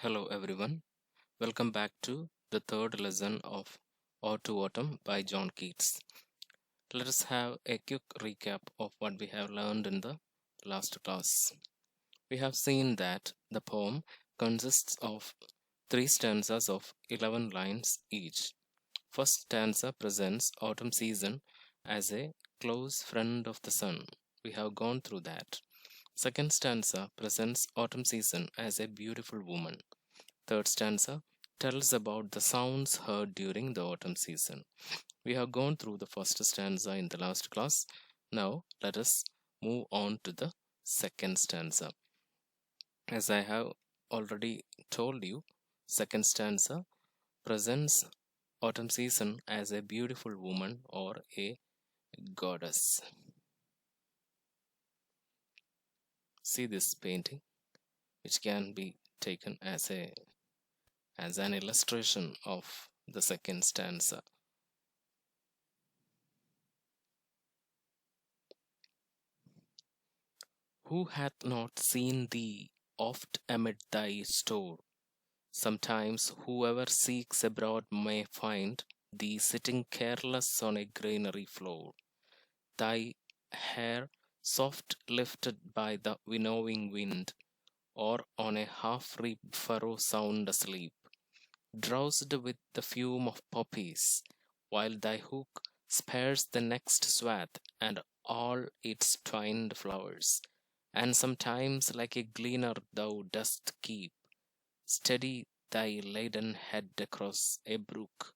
Hello everyone, welcome back to the third lesson of Ode to Autumn by John Keats. Let us have a quick recap of what we have learned in the last class. We have seen that the poem consists of three stanzas of 11 lines each. First stanza presents autumn season as a close friend of the sun. We have gone through that. Second stanza presents autumn season as a beautiful woman. Third stanza tells about the sounds heard during the autumn season. We have gone through the first stanza in the last class. Now let us move on to the second stanza. As I have already told you, second stanza presents autumn season as a beautiful woman or a goddess. See this painting, which can be taken as an illustration of the second stanza. Who hath not seen thee oft amid thy store? Sometimes whoever seeks abroad may find thee sitting careless on a granary floor, thy hair soft lifted by the winnowing wind, or on a half-reaped furrow sound asleep, drowsed with the fume of poppies, while thy hook spares the next swath and all its twined flowers. And sometimes like a gleaner thou dost keep steady thy laden head across a brook,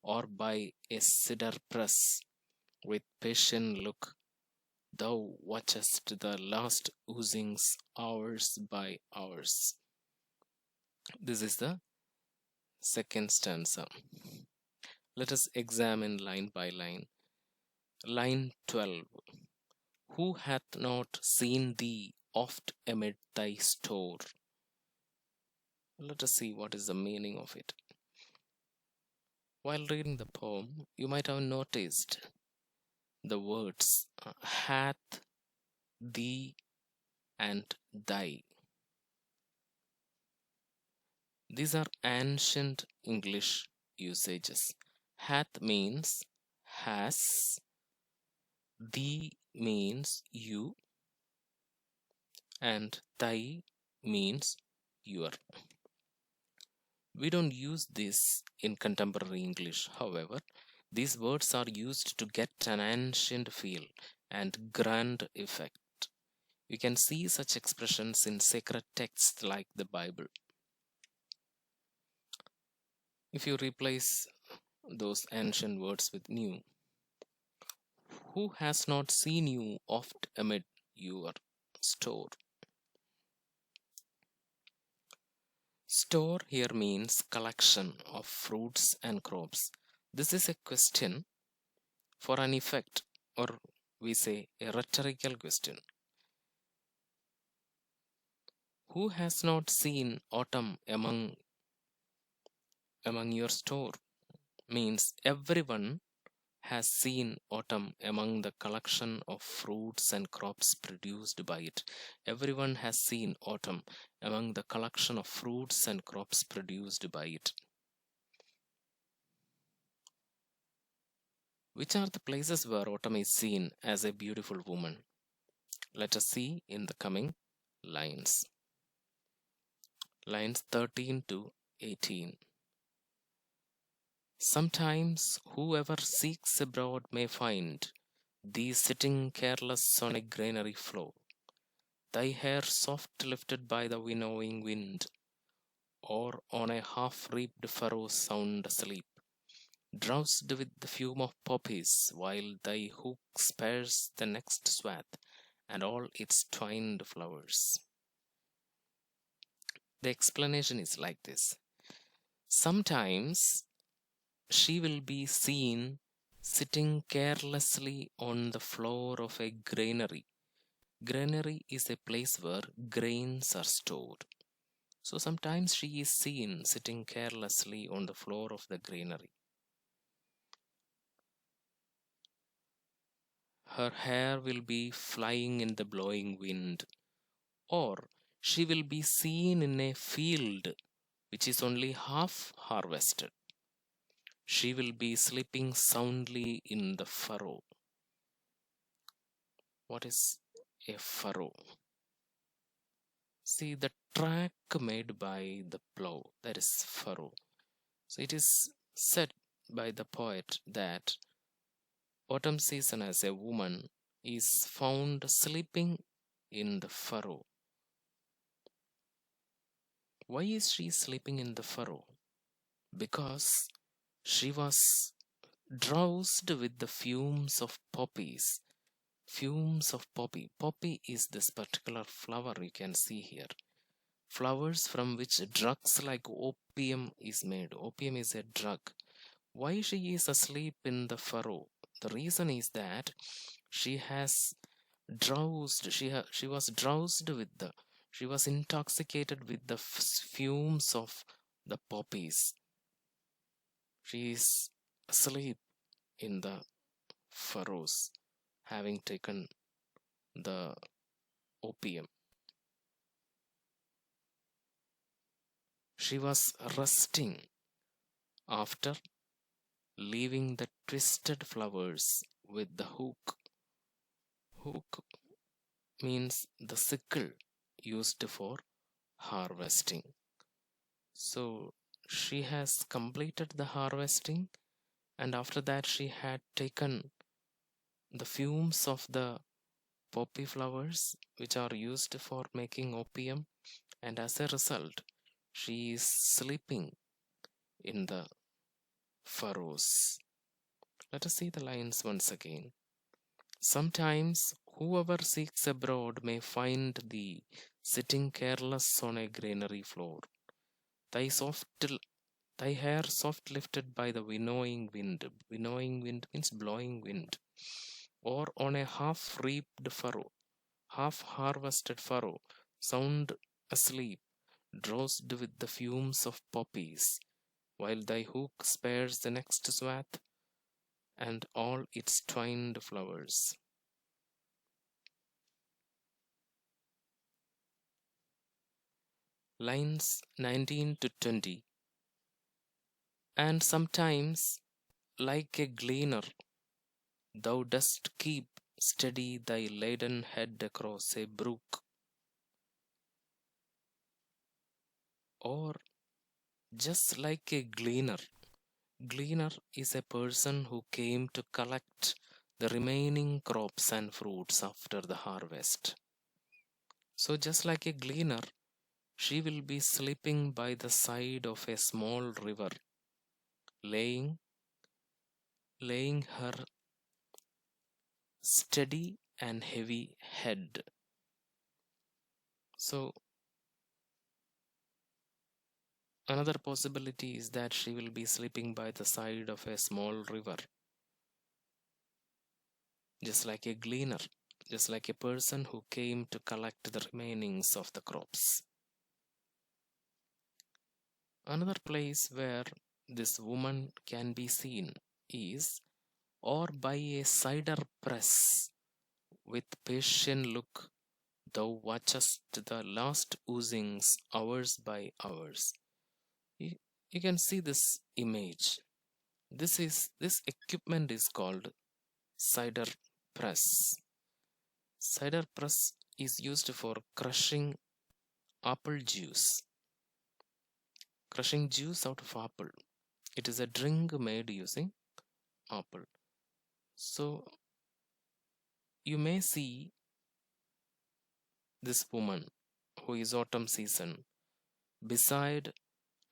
or by a cedar press, with patient look thou watchest the last oozings hours by hours. This is the second stanza. Let us examine line by line. Line 12. Who hath not seen thee oft amid thy store? Let us see what is the meaning of it. While reading the poem, you might have noticed the words hath, thee, and thy. These are ancient English usages. Hath means has, thee means you, and thy means your. We don't use this in contemporary English, however. These words are used to get an ancient feel and grand effect. You can see such expressions in sacred texts like the Bible. If you replace those ancient words with new, who has not seen you oft amid your store? Store here means collection of fruits and crops. This is a question for an effect, or we say a rhetorical question. Who has not seen autumn among your store? Means everyone has seen autumn among the collection of fruits and crops produced by it. Everyone has seen autumn among the collection of fruits and crops produced by it. Which are the places where autumn is seen as a beautiful woman? Let us see in the coming lines. Lines 13 to 18. Sometimes whoever seeks abroad may find thee sitting careless on a granary floor, thy hair soft lifted by the winnowing wind, or on a half-reaped furrow sound asleep, drowsed with the fume of poppies, while thy hook spares the next swath and all its twined flowers. The explanation is like this. Sometimes she will be seen sitting carelessly on the floor of a granary. Granary is a place where grains are stored. So sometimes she is seen sitting carelessly on the floor of the granary. Her hair will be flying in the blowing wind, or she will be seen in a field which is only half harvested. She will be sleeping soundly in the furrow. What is a furrow? See the track made by the plow, that is furrow. So it is said by the poet that autumn season as a woman is found sleeping in the furrow. Why is she sleeping in the furrow? Because she was drowsed with the fumes of poppies. Fumes of poppy. Poppy is this particular flower you can see here. Flowers from which drugs like opium is made. Opium is a drug. Why she is asleep in the furrow? The reason is that she has drowsed. She was drowsed with the. She was intoxicated with the fumes of the poppies. She is asleep in the furrows, having taken the opium. She was resting after leaving the twisted flowers with the hook. Hook means the sickle used for harvesting. So she has completed the harvesting, and after that, she had taken the fumes of the poppy flowers, which are used for making opium, and as a result, she is sleeping in the furrows. Let us see the lines once again. Sometimes whoever seeks abroad may find thee sitting careless on a granary floor, thy thy hair soft lifted by the winnowing wind. Winnowing wind means blowing wind, or on a half reaped furrow, half harvested furrow, sound asleep, drowsed with the fumes of poppies, while thy hook spares the next swath and all its twined flowers. Lines 19 to 20. And sometimes, like a gleaner, thou dost keep steady thy laden head across a brook, or just like a gleaner. Gleaner is a person who came to collect the remaining crops and fruits after the harvest. So, just like a gleaner, she will be sleeping by the side of a small river, laying her steady and heavy head. So, another possibility is that she will be sleeping by the side of a small river, just like a gleaner, just like a person who came to collect the remainings of the crops. Another place where this woman can be seen is or by a cider press with patient look thou watchest the last oozings hours by hours. You, you can see this image. This equipment is called cider press. Cider press is used for crushing apple juice. Crushing juice out of apple. It is a drink made using apple. So you may see this woman who is autumn season beside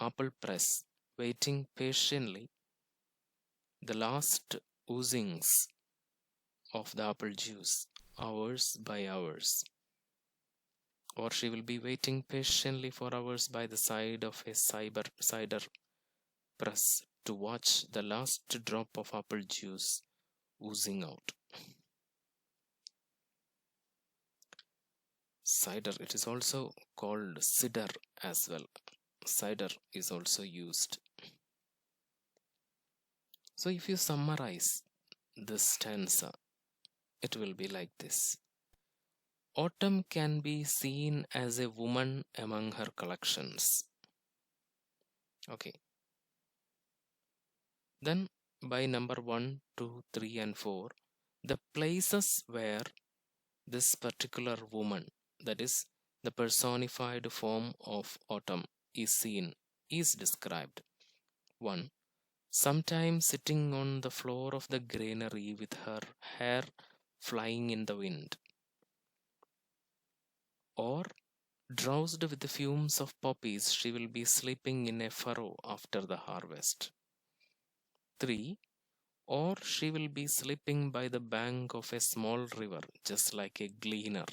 apple press waiting patiently the last oozings of the apple juice hours by hours, or she will be waiting patiently for hours by the side of a cider press to watch the last drop of apple juice oozing out. Cider, it is also called cider as well. Cider is also used. So if you summarize this stanza, it will be like this. Autumn can be seen as a woman among her collections. Okay. Then by number 1, 2, 3, and 4, the places where this particular woman, that is the personified form of autumn, is seen is described. 1. Sometimes sitting on the floor of the granary with her hair flying in the wind, or drowsed with the fumes of poppies, she will be sleeping in a furrow after the harvest. 3. Or she will be sleeping by the bank of a small river, just like a gleaner.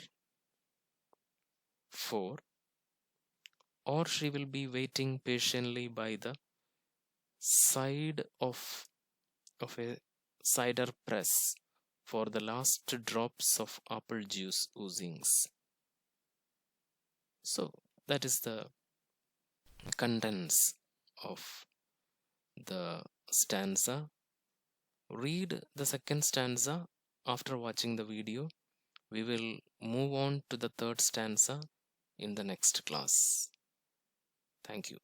4. Or she will be waiting patiently by the side of a cider press for the last drops of apple juice oozings. So that is the contents of the stanza. Read the second stanza after watching the video. We will move on to the third stanza in the next class. Thank you.